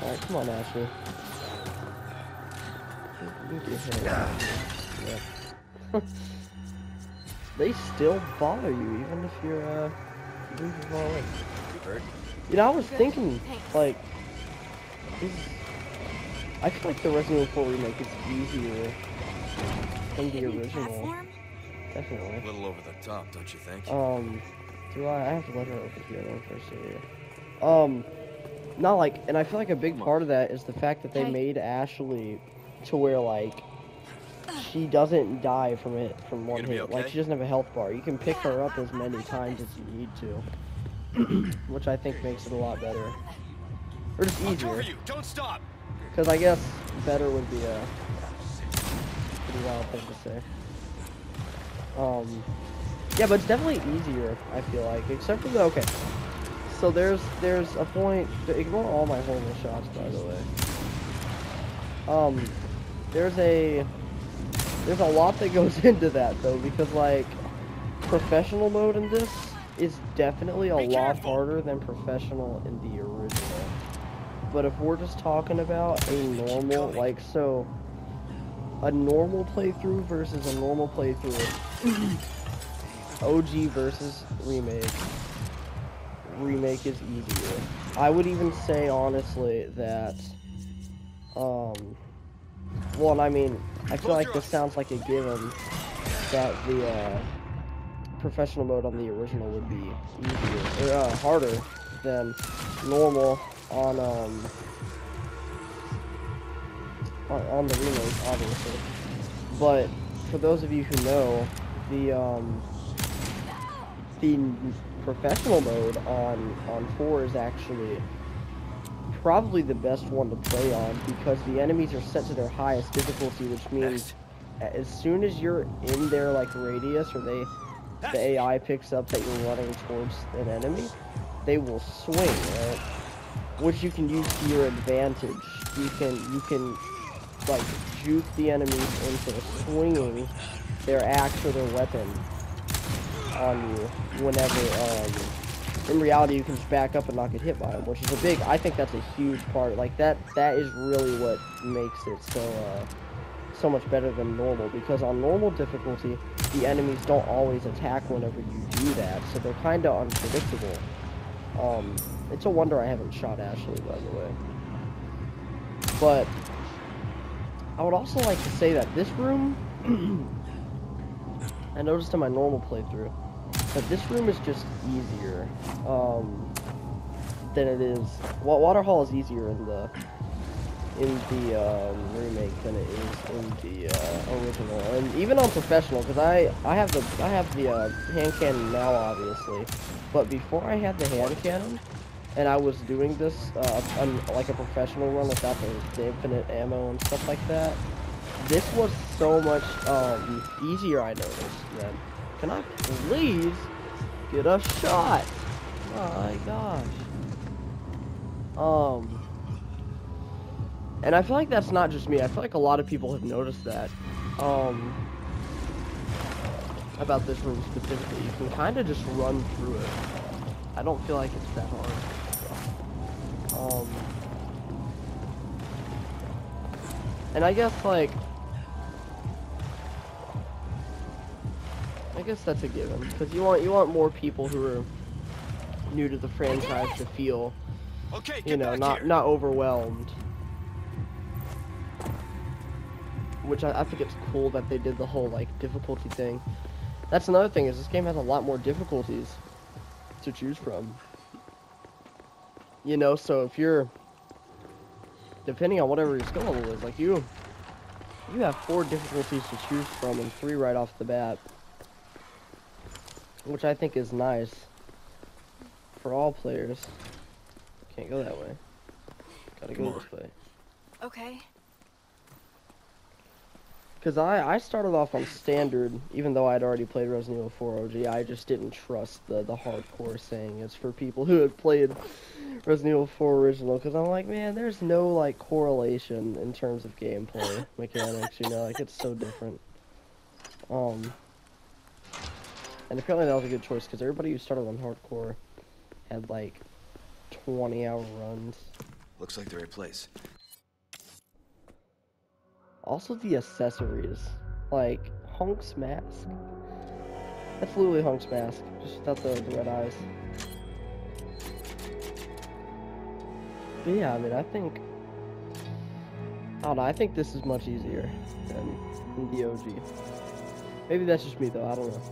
Alright, come on, Ashley. You get hit. Yeah. They still bother you, even if you're, even if you're far away. You know, I was thinking, like, I feel like the Resident Evil 4 remake is easier than the original. Definitely. A little over the top, don't you think? Do I have to let her open here when I first see you. Not like, and I feel like a big part of that is the fact that they made Ashley to where, like, she doesn't die from one hit. Okay? Like, she doesn't have a health bar. You can pick her up as many times as you need to. Which I think makes it a lot better. Or just easier. Don't stop. Because I guess better would be a pretty wild thing to say. Yeah, but it's definitely easier, I feel like. Except for the, okay. So there's a point, ignore all my horrible shots, by the way. There's a lot that goes into that, though, because, like, professional mode in this is definitely a lot harder than professional in the original. But if we're just talking about a normal, like, so, a normal playthrough versus a normal playthrough, OG versus Remake is easier. I would even say, honestly, that, well, and I mean, I feel like this sounds like a given, that the, professional mode on the original would be easier, or, harder than normal on the remake, obviously. But, for those of you who know, the professional mode on 4 is actually probably the best one to play on, because the enemies are set to their highest difficulty, which means as soon as you're in their, like, radius, or the AI picks up that you're running towards an enemy, they will swing, right? Which you can use to your advantage. You can like juke the enemies into swinging their axe or their weapon on you whenever, in reality you can just back up and not get hit by them, which is I think that's a huge part. Like, that is really what makes it so much better than normal, because on normal difficulty, the enemies don't always attack whenever you do that, so they're kind of unpredictable. It's a wonder I haven't shot Ashley, by the way. But I would also like to say that this room, I noticed in my normal playthrough, that this room is just easier, than it is, well, Waterhall is easier in the remake than it is in the original, and even on professional, because I have the hand cannon now, obviously, but before I had the hand cannon and I was doing this like a professional run without the infinite ammo and stuff like that, this was so much easier. I noticed then. Can I please get a shot? Oh my gosh. And I feel like that's not just me. I feel like a lot of people have noticed that. About this room specifically. You can kind of just run through it. I don't feel like it's that hard. And I guess, like, I guess that's a given, because you want more people who are new to the franchise to feel, you know, not overwhelmed. Which I think it's cool that they did the whole, like, difficulty thing. That's another thing, is this game has a lot more difficulties to choose from. You know, so if you're, depending on whatever your skill level is, like, you have 4 difficulties to choose from and 3 right off the bat. Which I think is nice for all players. Can't go that way. Gotta go this way. Okay. Because I started off on standard, even though I'd already played Resident Evil 4 OG. I just didn't trust the hardcore saying it's for people who had played Resident Evil 4 original. Because I'm like, man, there's no, like, correlation in terms of gameplay mechanics, you know? Like, it's so different. And apparently that was a good choice, because everybody who started on hardcore had, like, 20-hour runs. Looks like the right place. Also the accessories. Like, Hunk's mask. That's literally Hunk's mask, just without the red eyes. But yeah, I mean, I don't know, I think this is much easier than the OG. Maybe that's just me though, I don't know.